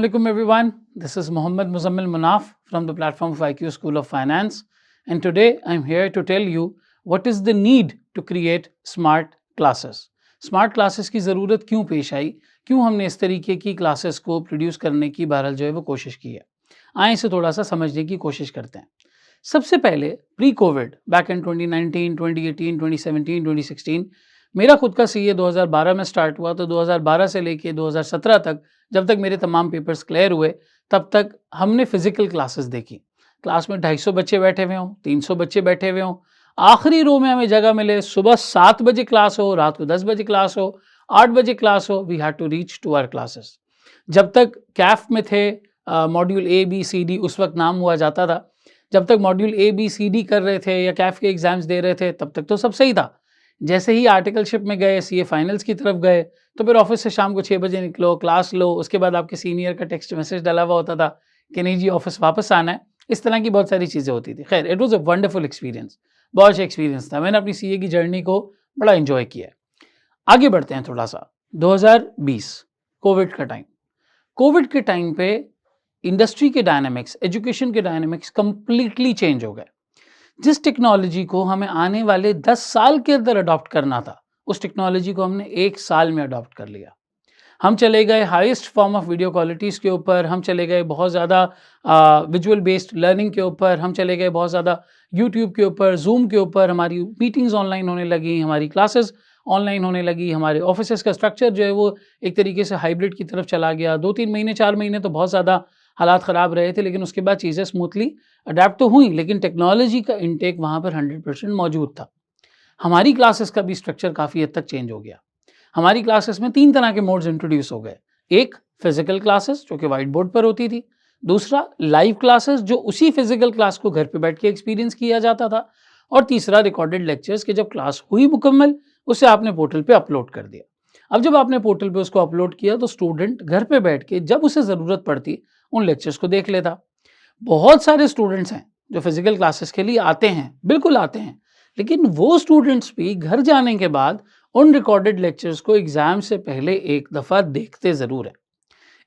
Assalamu alaikum everyone. This is Muhammad Muzammil Munaf from the platform of IQ School of Finance, and today I'm here to tell you what is the need to create smart classes. Smart classes की ज़रूरत क्यों पेश आई, क्यों हमने इस तरीके की classes को प्रोड्यूस करने की बहरहाल जो है वो कोशिश की है। आए इसे थोड़ा सा समझने की कोशिश करते हैं। सबसे पहले प्री कोविड बैक इन 2019, 2018, 2017, 2016 मेरा खुद का सीए 2012 में स्टार्ट हुआ, तो 2012 से लेके 2017 तक जब तक मेरे तमाम पेपर्स क्लियर हुए तब तक हमने फिजिकल क्लासेस देखी। क्लास में 250 बच्चे बैठे हुए हों, 300 बच्चे बैठे हुए हों, आखिरी रो में हमें जगह मिले, सुबह 7 बजे क्लास हो, रात को 10 बजे क्लास हो, 8 बजे क्लास हो, we had to reach to our classes. जब तक कैफ में थे module A B C D उस वक्त नाम हुआ जाता था, जब तक module A B C D कर रहे थे या कैफ के एग्जाम्स दे रहे थे तब तक तो सब सही था। जैसे ही आर्टिकलशिप में गए, सीए फाइनल्स की तरफ गए, तो फिर ऑफिस से शाम को 6 बजे निकलो, क्लास लो, उसके बाद आपके सीनियर का टेक्स्ट मैसेज डाला हुआ होता था कि नहीं जी ऑफिस वापस आना है। इस तरह की बहुत सारी चीज़ें होती थी। खैर, it was a wonderful experience, बहुत अच्छा एक्सपीरियंस था। मैंने अपनी सीए की जर्नी को बड़ा एंजॉय किया। आगे बढ़ते हैं थोड़ा सा। 2020 कोविड का टाइम, कोविड के टाइम पे इंडस्ट्री के डायनामिक्स, एजुकेशन के डायनामिक्स कंप्लीटली चेंज हो गए। जिस टेक्नोलॉजी को हमें आने वाले 10 साल के अंदर अडॉप्ट करना था, उस टेक्नोलॉजी को हमने 1 साल में अडॉप्ट कर लिया। हम चले गए highest form of video qualities के ऊपर, हम चले गए बहुत ज़्यादा विजुअल बेस्ड लर्निंग के ऊपर, हम चले गए बहुत ज़्यादा यूट्यूब के ऊपर, जूम के ऊपर, हमारी मीटिंग्स ऑनलाइन होने लगी, हमारी क्लासेस ऑनलाइन होने लगी, हमारे ऑफिस का स्ट्रक्चर जो है वो एक तरीके से हाइब्रिड की तरफ चला गया। 2-3 महीने 4 महीने तो बहुत ज़्यादा हालात ख़राब रहे थे, लेकिन उसके बाद चीज़ें स्मूथली अडेप्ट तो हुई, लेकिन टेक्नोलॉजी का इनटेक वहाँ पर 100% मौजूद था। हमारी क्लासेस का भी स्ट्रक्चर काफ़ी हद तक चेंज हो गया। हमारी क्लासेस में 3 तरह के मोड्स इंट्रोड्यूस हो गए। एक फिजिकल क्लासेस जो कि वाइट बोर्ड पर होती थी, दूसरा लाइव क्लासेस जो उसी फिजिकल क्लास को घर पे बैठ के एक्सपीरियंस किया जाता था, और तीसरा रिकॉर्डेड लेक्चर्स के जब क्लास हुई मुकम्मल उसे आपने पोर्टल पे अपलोड कर दिया। अब जब आपने पोर्टल पे उसको अपलोड किया तो स्टूडेंट घर पे बैठ के जब उसे ज़रूरत पड़ती उन लेक्चर्स को देख लेता। बहुत सारे स्टूडेंट्स हैं जो फिजिकल क्लासेस के लिए आते हैं, बिल्कुल आते हैं, लेकिन वो स्टूडेंट्स भी घर जाने के बाद उन रिकॉर्डेड लेक्चर्स को एग्जाम से पहले एक दफ़ा देखते ज़रूर है।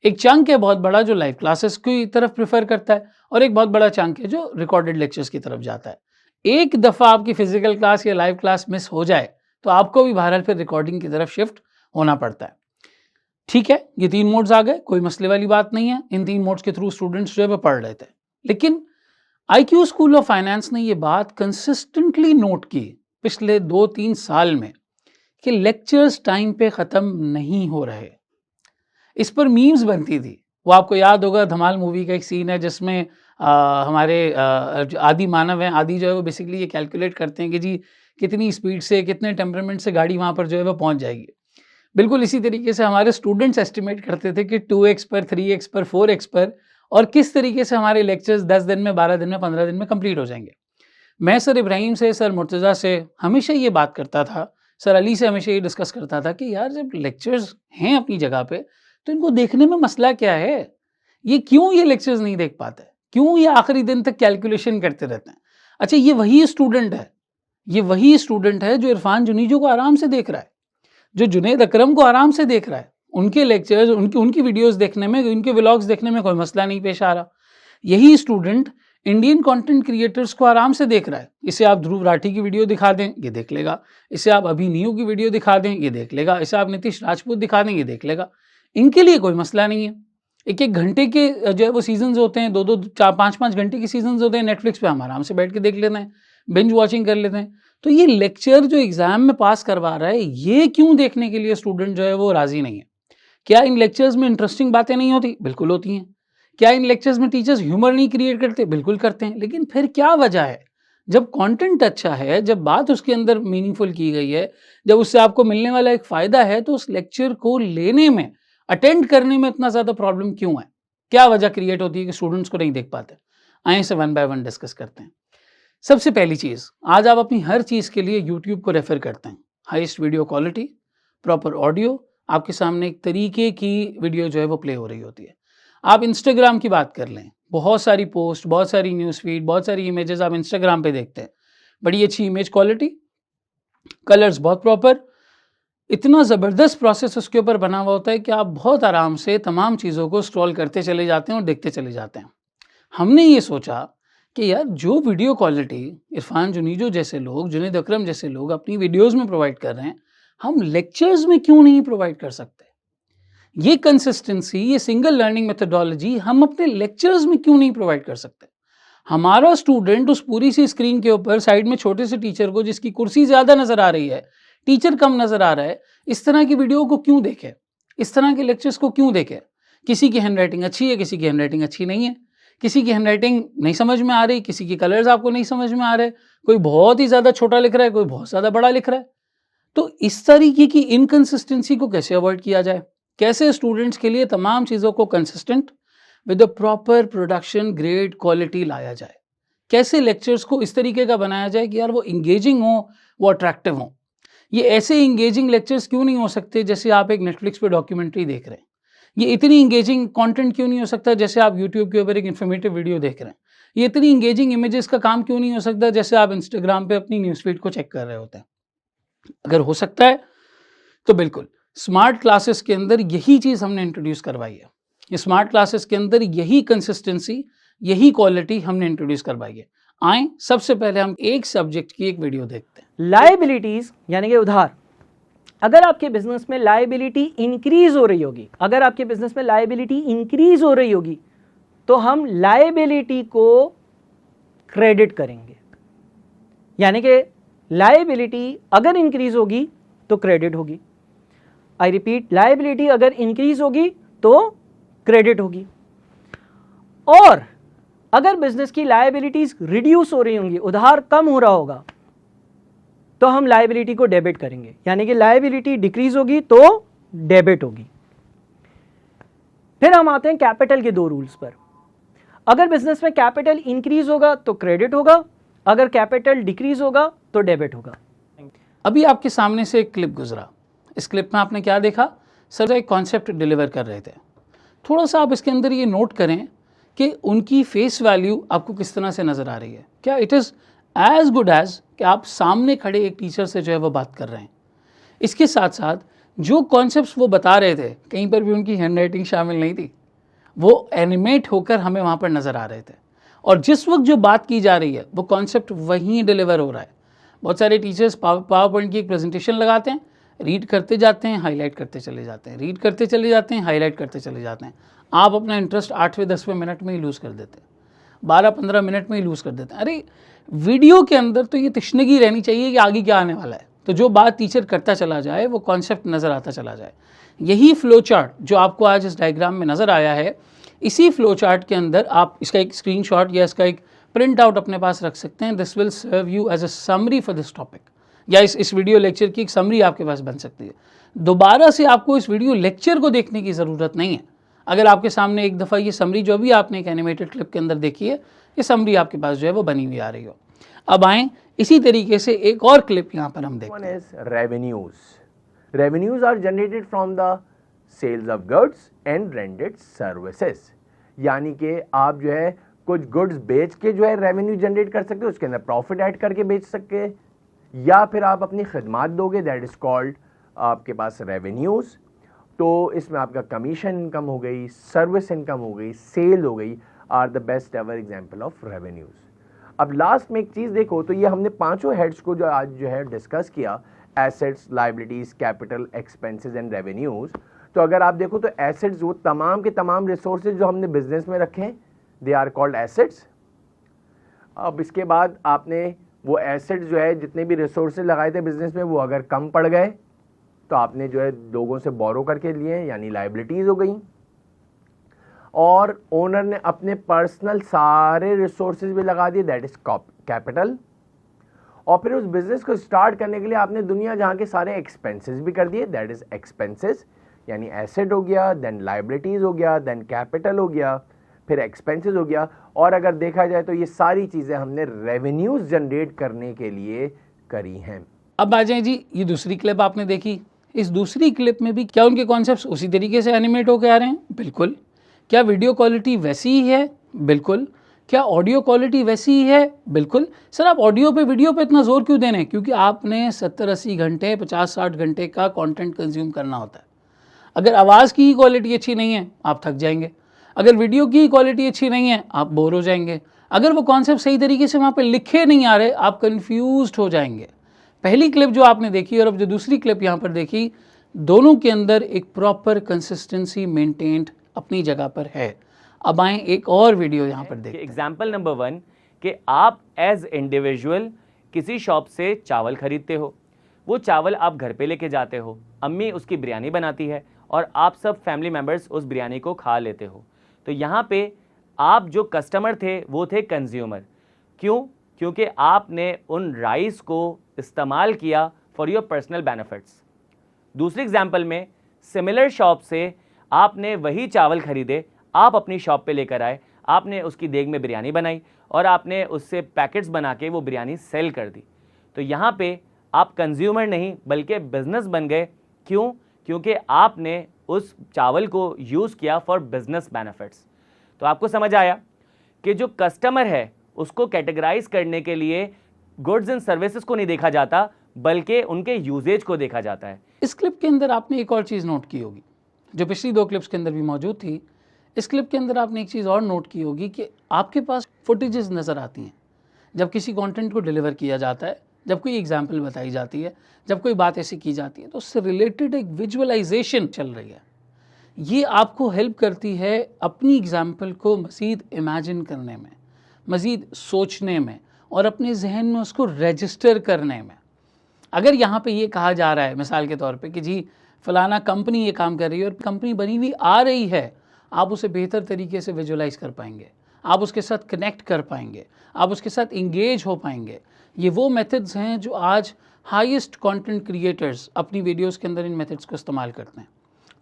एक चंक है बहुत बड़ा जो लाइव क्लासेस की तरफ प्रेफर करता है, और एक बहुत बड़ा चंक है जो रिकॉर्डेड लेक्चर्स की तरफ जाता है। एक दफ़ा आपकी फिजिकल क्लास या लाइव क्लास मिस हो जाए तो आपको भी बहरहाल फिर रिकॉर्डिंग की तरफ शिफ्ट होना पड़ता है। ठीक है, ये 3 मोड्स आ गए, कोई मसले वाली बात नहीं है। इन 3 मोड्स के थ्रू स्टूडेंट्स जो है वो पढ़ रहे थे, लेकिन IQ स्कूल ऑफ फाइनेंस ने ये बात कंसिस्टेंटली नोट की पिछले 2-3 साल में कि लेक्चर्स टाइम पे ख़त्म नहीं हो रहे। इस पर मीम्स बनती थी। वो आपको याद होगा, धमाल मूवी का एक सीन है जिसमें हमारे जो आदि मानव हैं, आदि जो है वो बेसिकली ये कैलकुलेट करते हैं कि जी कितनी स्पीड से, कितने टेम्परामेंट से गाड़ी वहाँ पर जो है वो पहुँच जाएगी। बिल्कुल इसी तरीके से हमारे स्टूडेंट्स एस्टिमेट करते थे कि 2x पर, 3x पर, 4x पर, और किस तरीके से हमारे लेक्चर्स 10 दिन में, 12 दिन में, 15 दिन में कंप्लीट हो जाएंगे। मैं सर इब्राहिम से, सर मुर्तज़ा से हमेशा ये बात करता था, सर अली से हमेशा ये डिस्कस करता था कि यार जब लेक्चर्स हैं अपनी जगह पे तो इनको देखने में मसला क्या है, ये क्यों ये लेक्चर्स नहीं देख पाते, क्यों ये आखिरी दिन तक कैलकुलेशन करते रहते हैं। अच्छा, ये वही स्टूडेंट है, ये वही स्टूडेंट है जो इरफान जुनीजो को आराम से देख रहा है, जो जुनैद अकरम को आराम से देख रहा है, उनके लेक्चर्स, उनकी वीडियोस देखने में, उनके व्लॉग्स देखने में कोई मसला नहीं पेश आ रहा। यही स्टूडेंट इंडियन कंटेंट क्रिएटर्स को आराम से देख रहा है। इसे आप ध्रुव राठी की वीडियो दिखा दें, ये देख लेगा। इसे आप अभिनीयु की वीडियो दिखा दें, ये देख लेगा। इसे आप नीतीश राजपूत दिखा दें, ये देख लेगा। इनके लिए कोई मसला नहीं है। 1-1 घंटे के जो है वो सीजन्स होते हैं, 2-2, 4-5-5 घंटे के सीजन्स होते हैं नेटफ्लिक्स पे, हम आराम से बैठ के देख लेते हैं, बिंज वॉचिंग कर लेते हैं। तो ये लेक्चर जो एग्जाम में पास करवा रहा है, ये क्यों देखने के लिए स्टूडेंट जो है वो राजी नहीं है। क्या इन लेक्चर्स में इंटरेस्टिंग बातें नहीं होती? बिल्कुल होती हैं। क्या इन लेक्चर्स में टीचर्स ह्यूमर नहीं क्रिएट करते? बिल्कुल करते हैं। लेकिन फिर क्या वजह है? जब कंटेंट अच्छा है, जब बात उसके अंदर मीनिंगफुल की गई है, जब उससे आपको मिलने वाला एक फ़ायदा है, तो उस लेक्चर को लेने में, अटेंड करने में इतना ज़्यादा प्रॉब्लम क्यों है? क्या वजह क्रिएट होती है कि स्टूडेंट्स को नहीं देख पाते? आइए इसे 1 बाय 1 डिस्कस करते हैं। सबसे पहली चीज़, आज आप अपनी हर चीज़ के लिए यूट्यूब को रेफ़र करते हैं। Highest video quality, proper audio, आपके सामने एक तरीके की वीडियो जो है वो प्ले हो रही होती है। आप इंस्टाग्राम की बात कर लें, बहुत सारी पोस्ट, बहुत सारी न्यूज़ फीड, बहुत सारी इमेजेस आप इंस्टाग्राम पे देखते हैं। बड़ी अच्छी इमेज क्वालिटी, कलर्स बहुत प्रॉपर, इतना ज़बरदस्त प्रोसेस उसके ऊपर बना हुआ होता है कि आप बहुत आराम से तमाम चीज़ों को स्क्रॉल करते चले जाते हैं और देखते चले जाते हैं। हमने ये सोचा कि यार जो वीडियो क्वालिटी इरफान जुनीजो जैसे लोग, जुनैद अकरम जैसे लोग अपनी वीडियोज़ में प्रोवाइड कर रहे हैं, हम लेक्चर्स में क्यों नहीं प्रोवाइड कर सकते? ये कंसिस्टेंसी, ये सिंगल लर्निंग मेथोडोलॉजी हम अपने लेक्चर्स में क्यों नहीं प्रोवाइड कर सकते? हमारा स्टूडेंट उस पूरी सी स्क्रीन के ऊपर साइड में छोटे से टीचर को, जिसकी कुर्सी ज़्यादा नज़र आ रही है, टीचर कम नज़र आ रहा है, इस तरह की वीडियो को क्यों देखे? इस तरह के लेक्चर्स को क्यों देखे? किसी की हैंडराइटिंग अच्छी है, किसी की हैंडराइटिंग अच्छी नहीं है, किसी की हैंडराइटिंग नहीं समझ में आ रही, किसी के कलर्स आपको नहीं समझ में आ रहे, कोई बहुत ही ज़्यादा छोटा लिख रहा है, कोई बहुत ज़्यादा बड़ा लिख रहा है। तो इस तरीके की इनकंसिस्टेंसी को कैसे अवॉइड किया जाए? कैसे स्टूडेंट्स के लिए तमाम चीज़ों को consistent with the proper production grade quality लाया जाए? कैसे लेक्चर्स को इस तरीके का बनाया जाए कि यार वो इंगेजिंग हो, वो अट्रैक्टिव हो? ये ऐसे इंगेजिंग लेक्चर्स क्यों नहीं हो सकते जैसे आप एक नेटफ्लिक्स पे डॉक्यूमेंट्री देख रहे हैं? ये इतनी इंगेजिंग कंटेंट क्यों नहीं हो सकता जैसे आप यूट्यूब के ऊपर एक इन्फॉर्मेटिव वीडियो देख रहे हैं? ये इतनी इंगेजिंग इमेजेस का काम क्यों नहीं हो सकता जैसे आप इंस्टाग्राम पे अपनी न्यूज़ फीड को चेक कर रहे होते हैं? अगर हो सकता है तो बिल्कुल स्मार्ट क्लासेस के अंदर यही चीज़ हमने इंट्रोड्यूस करवाई है। ये स्मार्ट क्लासेस के अंदर यही कंसिस्टेंसी, यही क्वालिटी हमने इंट्रोड्यूस करवाई है। आए सबसे पहले हम एक सब्जेक्ट की एक वीडियो देखते हैं। लायबिलिटीज यानी कि उधार। अगर आपके बिजनेस में लायबिलिटी इंक्रीज हो रही होगी, अगर आपके बिजनेस में लायबिलिटी इंक्रीज हो रही होगी तो हम लायबिलिटी को क्रेडिट करेंगे। यानी कि लायबिलिटी अगर इंक्रीज होगी तो क्रेडिट होगी। आई रिपीट, लायबिलिटी अगर इंक्रीज होगी तो क्रेडिट होगी। और अगर बिजनेस की लायबिलिटीज रिड्यूस हो रही होंगी, उधार कम हो रहा होगा, तो हम लायबिलिटी को डेबिट करेंगे। यानी कि लायबिलिटी डिक्रीज होगी तो डेबिट होगी। फिर हम आते हैं कैपिटल के दो रूल्स पर। अगर बिजनेस में कैपिटल इंक्रीज होगा तो क्रेडिट होगा, अगर कैपिटल डिक्रीज होगा तो डेबिट होगा। अभी आपके सामने से एक क्लिप गुजरा। इस क्लिप में आपने क्या देखा? सर एक कॉन्सेप्ट डिलीवर कर रहे थे। थोड़ा सा आप इसके अंदर ये नोट करें कि उनकी फेस वैल्यू आपको किस तरह से नज़र आ रही है। क्या it is as good as कि आप सामने खड़े एक टीचर से जो है वो बात कर रहे हैं? इसके साथ साथ जो कॉन्सेप्ट्स वो बता रहे थे, कहीं पर भी उनकी हैंडराइटिंग शामिल नहीं थी, वो एनिमेट होकर हमें वहाँ पर नज़र आ रहे थे। और जिस वक्त जो बात की जा रही है वो कॉन्सेप्ट वहीं डिलीवर हो रहा है। बहुत सारे टीचर्स पावर पॉइंट की एक प्रेजेंटेशन लगाते हैं, रीड करते जाते हैं, हाईलाइट करते चले जाते हैं, रीड करते चले जाते हैं, हाईलाइट करते चले जाते हैं। आप अपना इंटरेस्ट 8वें 10वें मिनट में ही लूज़ कर देते हैं, 12-15 मिनट में ही लूज़ कर देते हैं। अरे वीडियो के अंदर तो ये तशनगी रहनी चाहिए कि आगे क्या आने वाला है, तो जो बात टीचर करता चला जाए वो कॉन्सेप्ट नज़र आता चला जाए। यही फ्लो चार्ट जो आपको आज इस डायग्राम में नज़र आया है, इसी फ्लो चार्ट के अंदर आप इसका एक स्क्रीनशॉट या इसका एक प्रिंट आउट अपने पास रख सकते हैं। This will serve you as a summary for this topic, या इस वीडियो लेक्चर की एक समरी आपके पास बन सकती है। दोबारा से आपको इस वीडियो लेक्चर को देखने की ज़रूरत नहीं है। अगर आपके सामने एक दफ़ा ये समरी जो भी आपने एक एनिमेटेड क्लिप के अंदर देखी है, ये समरी आपके पास जो है वो बनी हुई आ रही हो। अब आएँ इसी तरीके से एक और क्लिप यहाँ पर हम देखते हैं। Revenues are generated from the sales of goods and rendered services. यानी कि आप जो है कुछ गुड्स बेच के जो है रेवेन्यू जनरेट कर सकते हो, उसके अंदर प्रॉफिट ऐड करके बेच सकते हैं, या फिर आप अपनी खदमात दोगे, दैट इज कॉल्ड आपके पास रेवेन्यूज। तो इसमें आपका कमीशन इनकम हो गई, सर्विस इनकम हो गई, सेल हो गई, are the best ever example of revenues. अब लास्ट में एक चीज़ देखो, तो ये हमने पांचों हेड्स को जो आज जो है डिस्कस किया, assets, liabilities, capital, expenses and revenues. तो अगर आप देखो तो एसेट्स वो तमाम के तमाम रिसोर्सेज जो हमने बिजनेस में रखे हैं, दे आर कॉल्ड एसेट्स। अब इसके बाद आपने वो एसेट्स जो है जितने भी रिसोर्सेज लगाए थे बिजनेस में, वो अगर कम पड़ गए तो आपने जो है लोगों से बोरो करके लिए, यानी लाइबिलिटीज हो गई। और ओनर ने अपने पर्सनल सारे रिसोर्सेज भी लगा दिए, दैट इज कैपिटल। और फिर उस बिजनेस को स्टार्ट करने के लिए आपने दुनिया जहां के सारे एक्सपेंसेस भी कर दिए, दैट इज एक्सपेंसेस। यानी एसेट हो गया, देन लाइबिलिटीज हो गया, देन कैपिटल हो गया, फिर एक्सपेंसेस हो गया। और अगर देखा जाए तो ये सारी चीजें हमने रेवेन्यूज जनरेट करने के लिए करी हैं। अब आ जाए जी, ये दूसरी क्लिप आपने देखी। इस दूसरी क्लिप में भी क्या उनके कॉन्सेप्ट्स उसी तरीके से एनिमेट होकर आ रहे हैं? बिल्कुल। क्या वीडियो क्वालिटी वैसी ही है? बिल्कुल। क्या ऑडियो क्वालिटी वैसी ही है? बिल्कुल। सर आप ऑडियो पे वीडियो पे इतना जोर क्यों दे रहे हैं? क्योंकि आपने 70-80 घंटे 50-60 घंटे का कंटेंट कंज्यूम करना होता है। अगर आवाज़ की क्वालिटी अच्छी नहीं है आप थक जाएंगे, अगर वीडियो की क्वालिटी अच्छी नहीं है आप बोर हो जाएंगे, अगर वो कॉन्सेप्ट सही तरीके से वहाँ पे लिखे नहीं आ रहे आप कंफ्यूज्ड हो जाएंगे। पहली क्लिप जो आपने देखी और अब जो दूसरी क्लिप यहाँ पर देखी, दोनों के अंदर एक प्रॉपर कंसिस्टेंसी मेंटेन्ड अपनी जगह पर है। अब आए एक और वीडियो यहाँ पर देखते हैं। एग्जाम्पल नंबर 1 कि आप एज इंडिविजुअल किसी शॉप से चावल खरीदते हो, वो चावल आप घर पे लेके जाते हो, अम्मी उसकी बिरयानी बनाती है और आप सब फैमिली मेम्बर्स उस बिरयानी को खा लेते हो। तो यहाँ पे आप जो कस्टमर थे वो थे कंज्यूमर। क्यों? क्योंकि आपने उन राइस को इस्तेमाल किया फॉर योर पर्सनल बेनिफिट्स। दूसरी एग्जाम्पल में सिमिलर शॉप से आपने वही चावल खरीदे, आप अपनी शॉप पे लेकर आए, आपने उसकी देग में बिरयानी बनाई और आपने उससे पैकेट्स बना के वो बिरयानी सेल कर दी। तो यहाँ पे आप कंज्यूमर नहीं बल्कि बिजनेस बन गए। क्यों? क्योंकि आपने उस चावल को यूज़ किया फॉर बिजनेस बेनिफिट्स। तो आपको समझ आया कि जो कस्टमर है उसको कैटेगराइज करने के लिए गुड्स एंड सर्विसेज को नहीं देखा जाता बल्कि उनके यूजेज को देखा जाता है। इस क्लिप के अंदर आपने एक और चीज़ नोट की होगी जो पिछली 2 क्लिप्स के अंदर भी मौजूद थी। इस क्लिप के अंदर आपने एक चीज़ और नोट की होगी कि आपके पास फुटेजेस नज़र आती हैं जब किसी कंटेंट को डिलीवर किया जाता है, जब कोई एग्जाम्पल बताई जाती है, जब कोई बात ऐसी की जाती है तो उससे रिलेटेड एक विजुअलाइजेशन चल रही है। ये आपको हेल्प करती है अपनी एग्जाम्पल को मज़ीद इमेजिन करने में, मज़ीद सोचने में और अपने जहन में उसको रजिस्टर करने में। अगर यहाँ पे ये कहा जा रहा है मिसाल के तौर पे कि जी फलाना कंपनी ये काम कर रही है और कंपनी बनी हुई आ रही है, आप उसे बेहतर तरीके से विजुअलाइज कर पाएंगे, आप उसके साथ कनेक्ट कर पाएंगे, आप उसके साथ इंगेज हो पाएंगे। ये वो मेथड्स हैं जो आज हाईएस्ट कंटेंट क्रिएटर्स अपनी वीडियोस के अंदर इन मेथड्स को इस्तेमाल करते हैं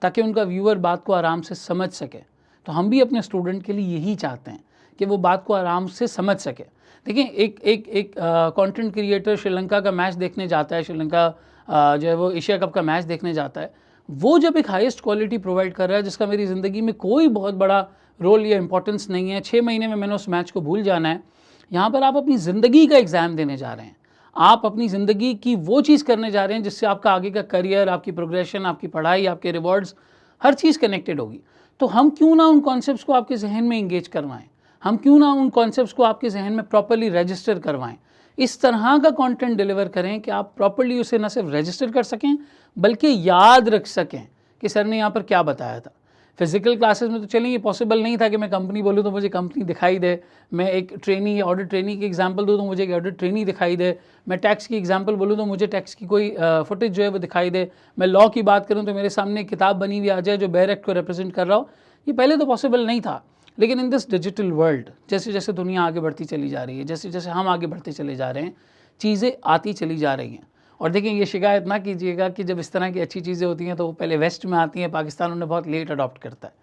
ताकि उनका व्यूअर बात को आराम से समझ सके। तो हम भी अपने स्टूडेंट के लिए यही चाहते हैं कि वो बात को आराम से समझ सके। देखिए एक कंटेंट क्रिएटर श्रीलंका का मैच देखने जाता है, श्रीलंका जो है वो एशिया कप का मैच देखने जाता है, वो जब एक हाईएस्ट क्वालिटी प्रोवाइड कर रहा है जिसका मेरी ज़िंदगी में कोई बहुत बड़ा रोल या इंपॉर्टेंस नहीं है, 6 महीने में मैंने उस मैच को भूल जाना है, यहाँ पर आप अपनी ज़िंदगी का एग्ज़ाम देने जा रहे हैं। आप अपनी ज़िंदगी की वो चीज़ करने जा रहे हैं जिससे आपका आगे का करियर, आपकी प्रोग्रेशन, आपकी पढ़ाई, आपके रिवॉर्ड्स, हर चीज़ कनेक्टेड होगी। तो हम क्यों ना उन कॉन्सेप्ट्स को आपके जहन में इंगेज करवाएं, हम क्यों ना उन कॉन्सेप्ट्स को आपके जहन में प्रॉपरली रजिस्टर करवाएं। इस तरह का कंटेंट डिलीवर करें कि आप प्रॉपरली उसे न सिर्फ रजिस्टर कर सकें बल्कि याद रख सकें कि सर ने यहाँ पर क्या बताया था। फिजिकल क्लासेस में तो चलें ये पॉसिबल नहीं था कि मैं कंपनी बोलूँ तो मुझे कंपनी दिखाई दे, मैं एक ट्रेनी या ऑडिट ट्रेनी की एग्जांपल दूँ तो मुझे एक ऑडिट ट्रेनी दिखाई दे, मैं टैक्स की एग्जांपल बोलूँ तो मुझे टैक्स की कोई फुटेज जो है वो दिखाई दे, मैं लॉ की बात करूँ तो मेरे सामने एक किताब बनी हुई आ जाए जो बेयर एक्ट को रिप्रेजेंट कर रहा हो। ये पहले तो पॉसिबल नहीं था, लेकिन इन दिस डिजिटल वर्ल्ड जैसे जैसे दुनिया आगे बढ़ती चली जा रही है, जैसे जैसे हम आगे बढ़ते चले जा रहे हैं, चीज़ें आती चली जा रही हैं। और देखें ये शिकायत ना कीजिएगा कि जब इस तरह की अच्छी चीज़ें होती हैं तो वो पहले वेस्ट में आती हैं, पाकिस्तान उन्हें बहुत लेट अडॉप्ट करता है।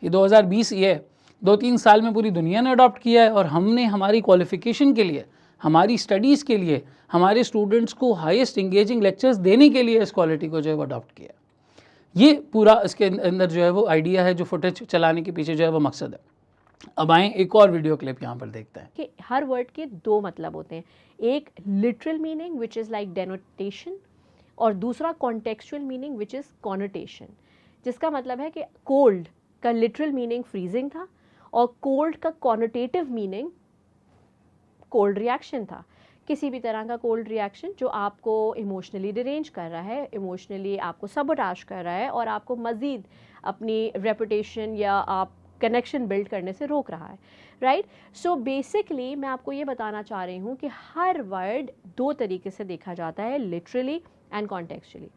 ये 2020 ये 2-3 साल में पूरी दुनिया ने अडॉप्ट किया है और हमने हमारी क्वालिफ़िकेशन के लिए, हमारी स्टडीज़ के लिए, हमारे स्टूडेंट्स को हाईएस्ट इंगेजिंग लेक्चर्स देने के लिए इस क्वालिटी को जो है वो अडॉप्ट किया। ये पूरा इसके अंदर जो है वो आइडिया है, जो फुटेज चलाने के पीछे जो है वो मकसद है। अब आएँ एक और वीडियो क्लिप यहाँ पर देखते हैं कि हर वर्ड के 2 मतलब होते हैं, एक literal meaning which is like denotation और दूसरा contextual meaning which is connotation, जिसका मतलब है कि कोल्ड का लिटरल मीनिंग फ्रीजिंग था और कोल्ड का कॉनोटेटिव मीनिंग कोल्ड रिएक्शन था। किसी भी तरह का कोल्ड रिएक्शन जो आपको इमोशनली डिरेंज कर रहा है, इमोशनली आपको सबोटाज कर रहा है और आपको मज़ीद अपनी रेपुटेशन या आप कनेक्शन बिल्ड करने से रोक रहा है, राइट। सो बेसिकली मैं आपको ये बताना चाह रही हूँ कि हर वर्ड 2 तरीके से देखा जाता है, लिटरली एंड कॉन्टेक्चुअली।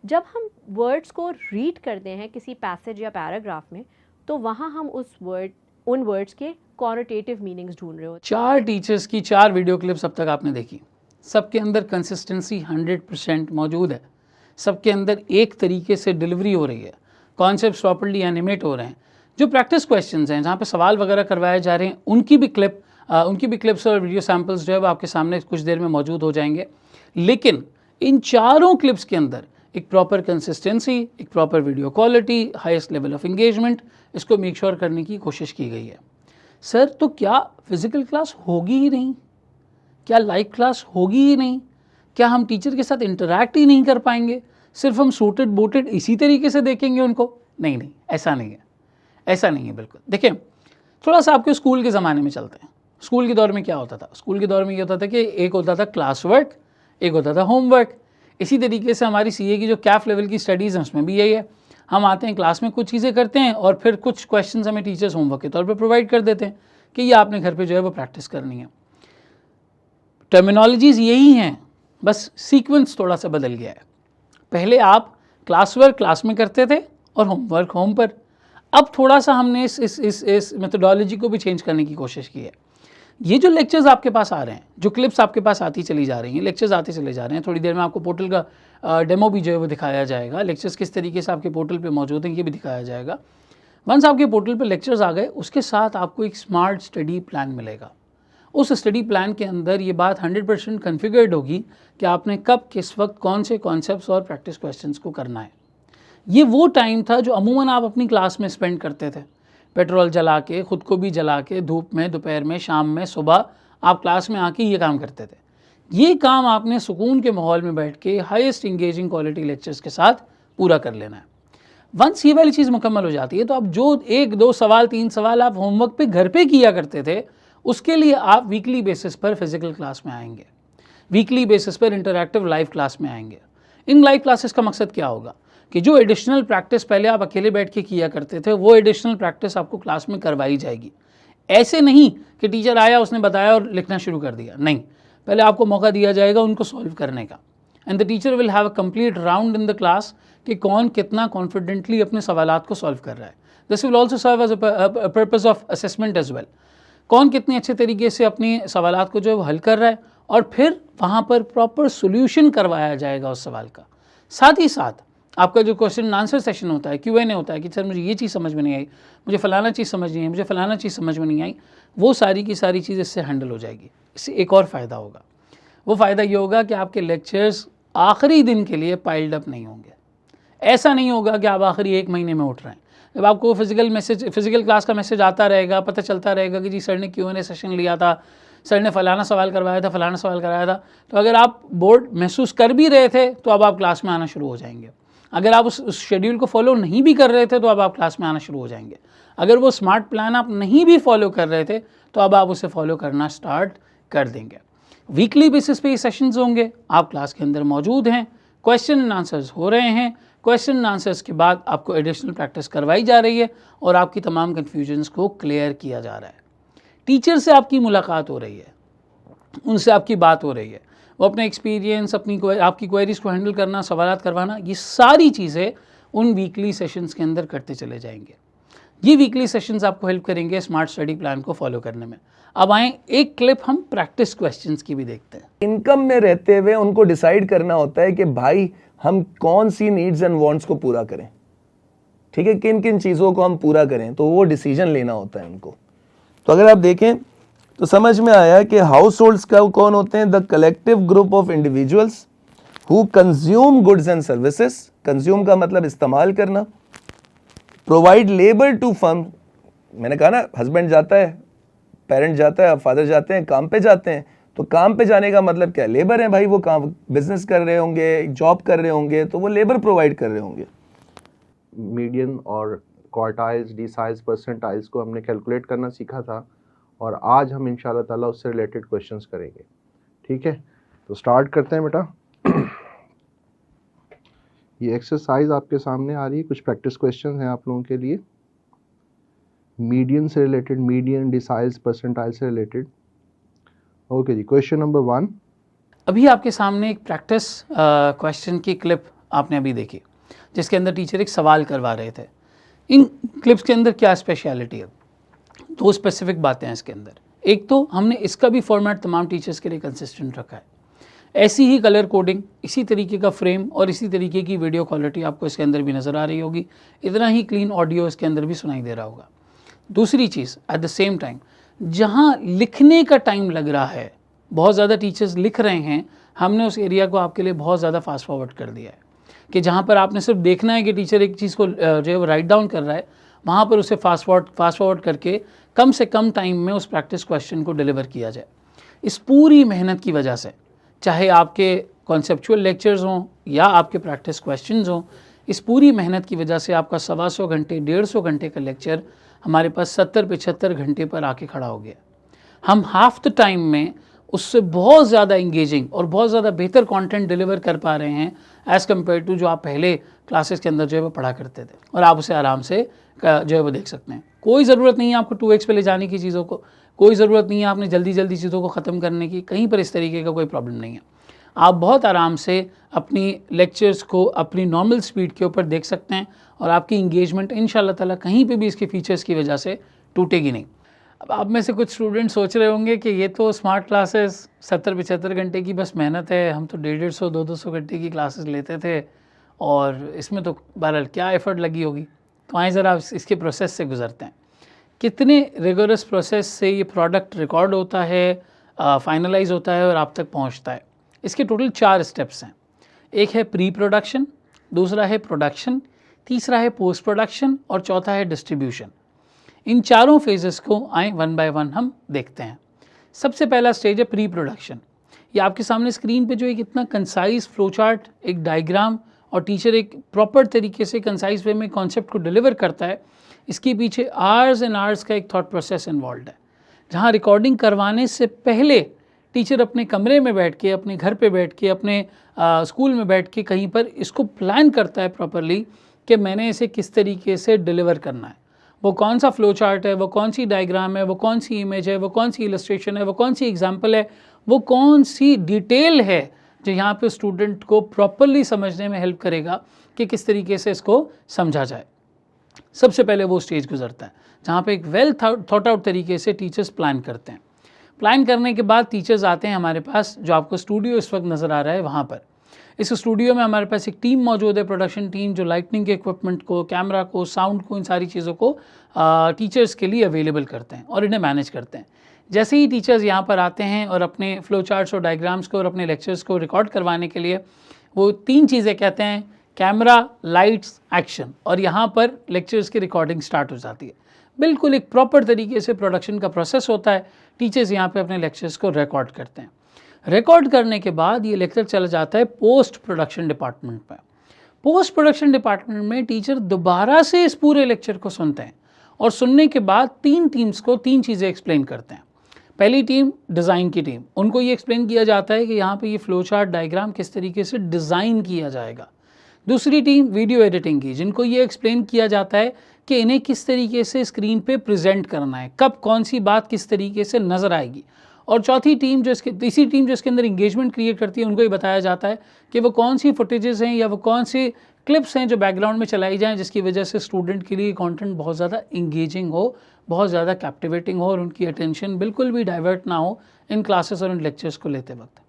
जब हम वर्ड्स को रीड करते हैं किसी पैसेज या पैराग्राफ में तो वहाँ हम उन वर्ड्स के कॉनोटेटिव मीनिंग्स ढूंढ रहे होते हैं। 4 टीचर्स की 4 वीडियो क्लिप्स अब तक आपने देखी, सबके अंदर कंसिस्टेंसी 100% मौजूद है, सबके अंदर एक तरीके से डिलीवरी हो रही है, कॉन्सेप्ट प्रॉपर्ली एनिमेट हो रहे हैं। जो प्रैक्टिस क्वेश्चंस हैं जहाँ पे सवाल वगैरह करवाए जा रहे हैं उनकी भी क्लिप्स और वीडियो सैम्पल्स जो है वो आपके सामने कुछ देर में मौजूद हो जाएंगे। लेकिन इन 4 क्लिप्स के अंदर एक प्रॉपर कंसिस्टेंसी, एक proper video quality, highest level of engagement, इसको मेक श्योर करने की कोशिश की गई है। सर तो क्या फिजिकल क्लास होगी ही नहीं, क्या लाइव क्लास होगी ही नहीं, क्या हम टीचर के साथ इंटरैक्ट ही नहीं कर पाएंगे, सिर्फ हम सूटेड बूटेड इसी तरीके से देखेंगे उनको? नहीं नहीं, ऐसा नहीं है, ऐसा नहीं है बिल्कुल। देखिए थोड़ा सा आपके स्कूल के ज़माने में चलते हैं। स्कूल के दौर में क्या होता था? स्कूल के दौर में ये होता था कि एक होता था क्लास वर्क, एक होता था होमवर्क। इसी तरीके से हमारी सीए की जो कैफ लेवल की स्टडीज़ हैं उसमें भी यही है। हम आते हैं क्लास में कुछ चीज़ें करते हैं और फिर कुछ क्वेश्चंस हमें टीचर्स होमवर्क के तौर पे प्रोवाइड कर देते हैं कि ये आपने घर पे जो है वो प्रैक्टिस करनी है। टर्मिनोलॉजीज़ यही हैं, बस सीक्वेंस थोड़ा सा बदल गया है। पहले आप क्लास वर्क क्लास में करते थे और होमवर्क होम पर। अब थोड़ा सा हमने इस मेथोडोलॉजी को भी चेंज करने की कोशिश की है। ये जो लेक्चर्स आपके पास आ रहे हैं, जो क्लिप्स आपके पास आती चली जा रही हैं, लेक्चर्स आते चले जा रहे हैं, थोड़ी देर में आपको पोर्टल का डेमो भी जो है वो दिखाया जाएगा। लेक्चर्स किस तरीके से आपके पोर्टल पे मौजूद हैं ये भी दिखाया जाएगा। वंस आपके पोर्टल पे लेक्चर्स आ गए, उसके साथ आपको एक स्मार्ट स्टडी प्लान मिलेगा। उस स्टडी प्लान के अंदर ये बात 100% कन्फिगर्ड होगी कि आपने कब किस वक्त कौन से कॉन्सेप्ट्स और प्रैक्टिस क्वेश्चंस को करना है। ये वो टाइम था जो अमूमन आप अपनी क्लास में स्पेंड करते थे, पेट्रोल जला के, ख़ुद को भी जला के, धूप में, दोपहर में, शाम में, सुबह आप क्लास में आके ये काम करते थे। ये काम आपने सुकून के माहौल में बैठ के हाईएस्ट इंगेजिंग क्वालिटी लेक्चर्स के साथ पूरा कर लेना है। वंस ये वाली चीज़ मुकम्मल हो जाती है तो अब जो 1, 2 सवाल, 3 सवाल आप होमवर्क पे घर पे किया करते थे, उसके लिए आप वीकली बेसिस पर फिजिकल क्लास में आएंगे, वीकली बेसिस पर इंटरैक्टिव लाइव क्लास में आएंगे। इन लाइव क्लासेस का मकसद क्या होगा कि जो एडिशनल प्रैक्टिस पहले आप अकेले बैठ के किया करते थे, वो एडिशनल प्रैक्टिस आपको क्लास में करवाई जाएगी। ऐसे नहीं कि टीचर आया, उसने बताया और लिखना शुरू कर दिया, नहीं, पहले आपको मौका दिया जाएगा उनको सॉल्व करने का। And the teacher will have a complete round in the class कि कौन कितना कॉन्फिडेंटली अपने सवालात को सॉल्व कर रहा है। This will also serve as a purpose of assessment as well. कौन कितने अच्छे तरीके से अपनी सवालात को जो है वो हल कर रहा है, और फिर वहाँ पर प्रॉपर सोल्यूशन करवाया जाएगा उस सवाल का। साथ ही साथ आपका जो क्वेश्चन आंसर सेशन होता है, Q&A होता है कि सर मुझे ये चीज़ समझ में नहीं आई, मुझे फलाना चीज़ समझ नहीं आई, मुझे फलाना चीज़ समझ में नहीं आई, वो सारी की सारी चीज़ इससे हैंडल हो जाएगी। इससे एक और फ़ायदा होगा, वो फ़ायदा ये होगा कि आपके लेक्चर्स आखिरी दिन के लिए पाइल्ड अप नहीं होंगे। ऐसा नहीं होगा कि आप आखिरी 1 महीने में उठ रहे हैं। जब आपको फिजिकल क्लास का मैसेज आता रहेगा, पता चलता रहेगा कि जी सर ने Q&A सेशन लिया था, सर ने फलाना सवाल करवाया था, फलाना सवाल कराया था, तो अगर आप बोर्ड महसूस कर भी रहे थे तो अब आप क्लास में आना शुरू हो जाएंगे। अगर आप उस शेड्यूल को फॉलो नहीं भी कर रहे थे तो अब आप क्लास में आना शुरू हो जाएंगे। अगर वो स्मार्ट प्लान आप नहीं भी फॉलो कर रहे थे तो अब आप उसे फॉलो करना स्टार्ट कर देंगे। वीकली बेसिस पे ये सेशंस होंगे, आप क्लास के अंदर मौजूद हैं, क्वेश्चन एंड आंसर्स हो रहे हैं, क्वेश्चन एंड आंसर्स के बाद आपको एडिशनल प्रैक्टिस करवाई जा रही है और आपकी तमाम कन्फ्यूजन्स को क्लियर किया जा रहा है। टीचर से आपकी मुलाकात हो रही है, उनसे आपकी बात हो रही है, वो अपने एक्सपीरियंस, आपकी क्वेरीज को हैंडल करना, सवालात करवाना, ये सारी चीज़ें उन वीकली सेशंस के अंदर करते चले जाएंगे। ये वीकली सेशंस आपको हेल्प करेंगे स्मार्ट स्टडी प्लान को फॉलो करने में। अब आएँ एक क्लिप हम प्रैक्टिस क्वेश्चंस की भी देखते हैं। इनकम में रहते हुए उनको डिसाइड करना होता है कि भाई हम कौन सी नीड्स एंड वांट्स को पूरा करें, ठीक है, किन किन चीज़ों को हम पूरा करें, तो वो डिसीजन लेना होता है उनको। तो अगर आप देखें तो समझ में आया कि हाउस होल्ड्स का कौन होते हैं, the collective group of individuals who consume goods and services. Consume का मतलब इस्तेमाल करना। प्रोवाइड लेबर टू फर्म, मैंने कहा ना, हस्बैंड जाता है, पेरेंट जाता है, फादर जाते हैं, काम पे जाते हैं, तो काम पे जाने का मतलब क्या है, लेबर है भाई, वो काम बिजनेस कर रहे होंगे, जॉब कर रहे होंगे, तो वो लेबर प्रोवाइड कर रहे होंगे। मीडियन और क्वार्टाइल्स, डिसाइल्स, परसेंटाइल्स को हमने कैलकुलेट करना सीखा था और आज हम इंशाल्लाह ताला उससे रिलेटेड क्वेश्चंस करेंगे। ठीक है, तो स्टार्ट करते हैं बेटा। ये एक्सरसाइज आपके सामने आ रही है, कुछ प्रैक्टिस क्वेश्चन हैं आप लोगों के लिए, मीडियन से रिलेटेड, मीडियन, डिसाइल्स, परसेंटाइल से रिलेटेड। ओके जी, क्वेश्चन नंबर 1। अभी आपके सामने एक प्रैक्टिस क्वेश्चन की क्लिप आपने अभी देखी, जिसके अंदर टीचर एक सवाल करवा रहे थे। इन क्लिप्स के अंदर क्या स्पेशलिटी है, 2 स्पेसिफिक बातें हैं इसके अंदर। एक तो हमने इसका भी फॉर्मेट तमाम टीचर्स के लिए कंसिस्टेंट रखा है, ऐसी ही कलर कोडिंग, इसी तरीके का फ्रेम और इसी तरीके की वीडियो क्वालिटी आपको इसके अंदर भी नज़र आ रही होगी, इतना ही क्लीन ऑडियो इसके अंदर भी सुनाई दे रहा होगा। दूसरी चीज़, एट द सेम टाइम जहाँ लिखने का टाइम लग रहा है, बहुत ज़्यादा टीचर्स लिख रहे हैं, हमने उस एरिया को आपके लिए बहुत ज़्यादा फास्ट फॉरवर्ड कर दिया है कि जहाँ पर आपने सिर्फ देखना है कि टीचर एक चीज़ को जो है वो राइट डाउन कर रहा है, वहाँ पर उसे फास्ट फॉरवर्ड करके कम से कम टाइम में उस प्रैक्टिस क्वेश्चन को डिलीवर किया जाए। इस पूरी मेहनत की वजह से, चाहे आपके कॉन्सेप्चुअल लेक्चर्स हों या आपके प्रैक्टिस क्वेश्चंस हों, इस पूरी मेहनत की वजह से आपका 125 घंटे 150 घंटे का लेक्चर हमारे पास 70-75 घंटे पर आके खड़ा हो गया। हम हाफ द टाइम में उससे बहुत ज़्यादा इंगेजिंग और बहुत ज़्यादा बेहतर कंटेंट डिलीवर कर पा रहे हैं एज़ कम्पेयर टू जो आप पहले क्लासेस के अंदर जो है वो पढ़ा करते थे, और आप उसे आराम से जो है वो देख सकते हैं। कोई ज़रूरत नहीं है आपको 2x पे ले जाने की चीज़ों को, कोई ज़रूरत नहीं है आपने जल्दी चीज़ों को ख़त्म करने की, कहीं पर इस तरीके का कोई प्रॉब्लम नहीं है। आप बहुत आराम से अपनी लेक्चर्स को अपनी नॉर्मल स्पीड के ऊपर देख सकते हैं और आपकी इंगेजमेंट इंशाल्लाह ताला कहीं पे भी इसके फीचर्स की वजह से टूटेगी नहीं। अब आप में से कुछ स्टूडेंट सोच रहे होंगे कि ये तो स्मार्ट क्लासेस 70-75 घंटे की बस मेहनत है, हम तो 150, 200 घंटे की क्लासेस लेते थे और इसमें तो बहरहाल क्या एफ़र्ट लगी होगी। तो आए ज़रा इसके प्रोसेस से गुजरते हैं। कितने रिगोरस प्रोसेस से ये प्रोडक्ट रिकॉर्ड होता है, फाइनलाइज होता है और आप तक पहुंचता है। इसके टोटल 4 स्टेप्स हैं। एक है प्री प्रोडक्शन, दूसरा है प्रोडक्शन, तीसरा है पोस्ट प्रोडक्शन और चौथा है डिस्ट्रीब्यूशन। इन चारों फेजेस को आए वन बाय वन हम देखते हैं। सबसे पहला स्टेज है प्री प्रोडक्शन। ये आपके सामने स्क्रीन पे जो एक इतना कंसाइज फ्लो चार्ट, एक डायग्राम और टीचर एक प्रॉपर तरीके से कंसाइज वे में कॉन्सेप्ट को डिलीवर करता है, इसके पीछे आवर्स एंड आवर्स का एक थॉट प्रोसेस इन्वॉल्व है। जहाँ रिकॉर्डिंग करवाने से पहले टीचर अपने कमरे में बैठ के, अपने घर पे बैठ के, अपने स्कूल में बैठ के कहीं पर इसको प्लान करता है प्रॉपरली कि मैंने इसे किस तरीके से डिलीवर करना है। वो कौन सा फ्लो चार्ट है, वो कौन सी डायग्राम है, वो कौन सी इमेज है, वो कौन सी इलस्ट्रेशन है, वो कौन सी एग्जाम्पल है, वो कौन सी डिटेल है जो यहाँ पे स्टूडेंट को प्रॉपरली समझने में हेल्प करेगा कि किस तरीके से इसको समझा जाए। सबसे पहले वो स्टेज गुजरता है जहाँ पे एक वेल थॉट आउट तरीके से टीचर्स प्लान करते हैं। प्लान करने के बाद टीचर्स आते हैं हमारे पास, जो आपको स्टूडियो इस वक्त नज़र आ रहा है वहाँ पर। इस स्टूडियो में हमारे पास एक टीम मौजूद है, प्रोडक्शन टीम, जो लाइटनिंग के इक्विपमेंट को, कैमरा को, साउंड को, इन सारी चीज़ों को टीचर्स के लिए अवेलेबल करते हैं और इन्हें मैनेज करते हैं। जैसे ही टीचर्स यहाँ पर आते हैं और अपने फ्लो चार्ट्स और डायग्राम्स को और अपने लेक्चर्स को रिकॉर्ड करवाने के लिए वो 3 चीज़ें कहते हैं, कैमरा, लाइट्स, एक्शन, और यहाँ पर लेक्चर्स की रिकॉर्डिंग स्टार्ट हो जाती है। बिल्कुल एक प्रॉपर तरीके से प्रोडक्शन का प्रोसेस होता है। टीचर्स यहाँ पे अपने लेक्चर्स को रिकॉर्ड करते हैं। रिकॉर्ड करने के बाद ये लेक्चर चला जाता है पोस्ट प्रोडक्शन डिपार्टमेंट में। पोस्ट प्रोडक्शन डिपार्टमेंट में टीचर दोबारा से इस पूरे लेक्चर को सुनते हैं और सुनने के बाद 3 टीम्स को 3 चीज़ें एक्सप्लेन करते हैं। पहली टीम डिज़ाइन की टीम, उनको ये एक्सप्लेन किया जाता है कि यहाँ पे ये फ्लो चार्ट डायग्राम किस तरीके से डिज़ाइन किया जाएगा। दूसरी टीम वीडियो एडिटिंग की, जिनको ये एक्सप्लेन किया जाता है कि इन्हें किस तरीके से स्क्रीन पे प्रेजेंट करना है, कब कौन सी बात किस तरीके से नज़र आएगी। और चौथी टीम तीसरी टीम जो इसके अंदर इंगेजमेंट क्रिएट करती है, उनको ये बताया जाता है कि वो कौन सी फुटेजेस हैं या वो कौन सी क्लिप्स हैं जो बैकग्राउंड में चलाई जाएँ, जिसकी वजह से स्टूडेंट के लिए कंटेंट बहुत ज़्यादा इंगेजिंग हो, बहुत ज़्यादा कैप्टिवेटिंग हो और उनकी अटेंशन बिल्कुल भी डाइवर्ट ना हो इन क्लासेस और इन लेक्चर्स को लेते वक्त।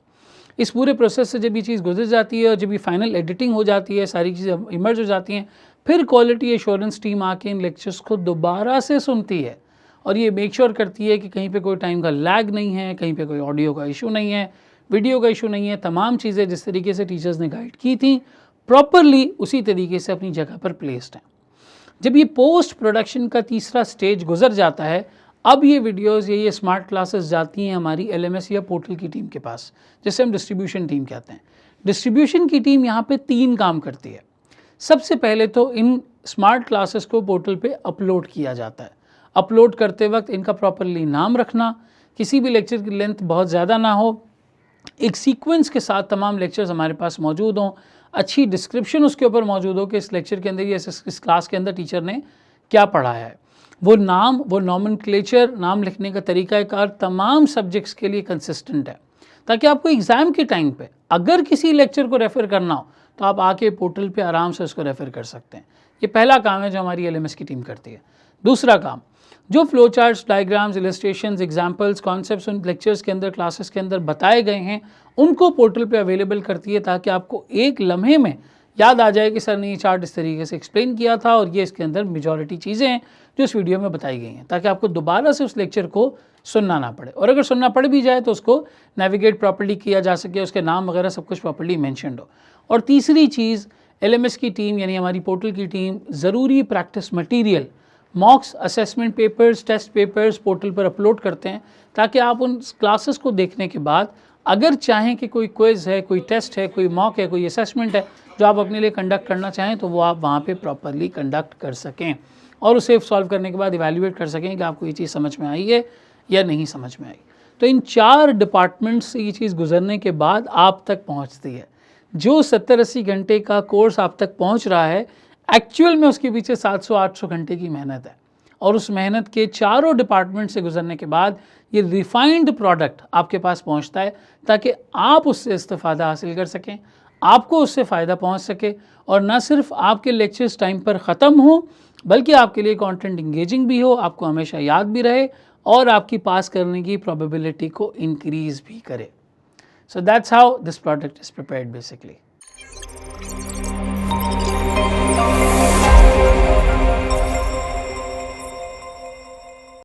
इस पूरे प्रोसेस से जब ये चीज़ गुजर जाती है और जब ये फाइनल एडिटिंग हो जाती है, सारी चीज़ें इमर्ज हो जाती हैं, फिर क्वालिटी एश्योरेंस टीम आके इन लेक्चर्स को दोबारा से सुनती है और ये मेक श्योर करती है कि कहीं पे कोई टाइम का लैग नहीं है, कहीं पे कोई ऑडियो का इशू नहीं है, वीडियो का इशू नहीं है। तमाम चीज़ें जिस तरीके से टीचर्स ने गाइड की थी प्रॉपरली उसी तरीके से अपनी जगह पर प्लेस्ड हैं। जब ये पोस्ट प्रोडक्शन का तीसरा स्टेज गुजर जाता है, अब ये वीडियोस ये स्मार्ट क्लासेस जाती हैं हमारी LMS या पोर्टल की टीम के पास, जिसे हम डिस्ट्रीब्यूशन टीम कहते हैं। डिस्ट्रीब्यूशन की टीम यहाँ पे 3 काम करती है। सबसे पहले तो इन स्मार्ट क्लासेस को पोर्टल पे अपलोड किया जाता है। अपलोड करते वक्त इनका प्रॉपरली नाम रखना, किसी भी लेक्चर की लेंथ बहुत ज़्यादा ना हो, एक सीक्वेंस के साथ तमाम लेक्चर्स हमारे पास मौजूद हों, अच्छी डिस्क्रिप्शन उसके ऊपर मौजूद हो कि इस लेक्चर के अंदर या इस क्लास के अंदर टीचर ने क्या पढ़ाया है। वो नाम, वो नॉमेनक्लेचर, नाम लिखने का तरीक़ाकार तमाम सब्जेक्ट्स के लिए कंसिस्टेंट है, ताकि आपको एग्ज़ाम के टाइम पे अगर किसी लेक्चर को रेफ़र करना हो तो आप आके पोर्टल पे आराम से उसको रेफ़र कर सकते हैं। ये पहला काम है जो हमारी LMS की टीम करती है। दूसरा काम, जो flow charts, diagrams, illustrations, examples, concepts उन लेक्चर्स के अंदर, क्लासेस के अंदर बताए गए हैं, उनको पोर्टल पे अवेलेबल करती है, ताकि आपको एक लम्हे में याद आ जाए कि सर ने ये चार्ट इस तरीके से एक्सप्लेन किया था और ये इसके अंदर मेजॉरिटी चीज़ें हैं जो इस वीडियो में बताई गई हैं, ताकि आपको दोबारा से उस लेक्चर को सुनना ना पड़े, और अगर सुनना पड़ भी जाए तो उसको नेविगेट प्रॉपर्ली किया जा सके, उसके नाम वगैरह सब कुछ प्रॉपर्ली मैंशनड हो। और तीसरी चीज़, LMS की टीम यानी हमारी पोर्टल की टीम ज़रूरी practice material mocks, assessment papers, test papers portal पर अपलोड करते हैं ताकि आप उन क्लासेस को देखने के बाद अगर चाहें कि कोई क्विज़ है, कोई टेस्ट है, कोई मॉक है, कोई असेसमेंट है जो आप अपने लिए कंडक्ट करना चाहें तो वो आप वहाँ पे प्रॉपरली कंडक्ट कर सकें और उसे सॉल्व करने के बाद इवैल्यूएट कर सकें कि आपको ये चीज़ समझ में आई है या नहीं समझ में आई। तो इन 4 डिपार्टमेंट से ये चीज़ गुजरने के बाद आप तक पहुँचती है। जो 70-80 घंटे का कोर्स आप तक पहुँच रहा है, एक्चुअल में उसके पीछे 700-800 घंटे की मेहनत है और उस मेहनत के चारों डिपार्टमेंट से गुजरने के बाद ये रिफाइंड प्रोडक्ट आपके पास पहुंचता है ताकि आप उससे इस्तेफादा हासिल कर सकें, आपको उससे फ़ायदा पहुंच सके और ना सिर्फ आपके लेक्चर्स टाइम पर ख़त्म हो बल्कि आपके लिए कंटेंट इंगेजिंग भी हो, आपको हमेशा याद भी रहे और आपकी पास करने की प्रोबेबिलिटी को इंक्रीज़ भी करे। So that's how this product is prepared basically.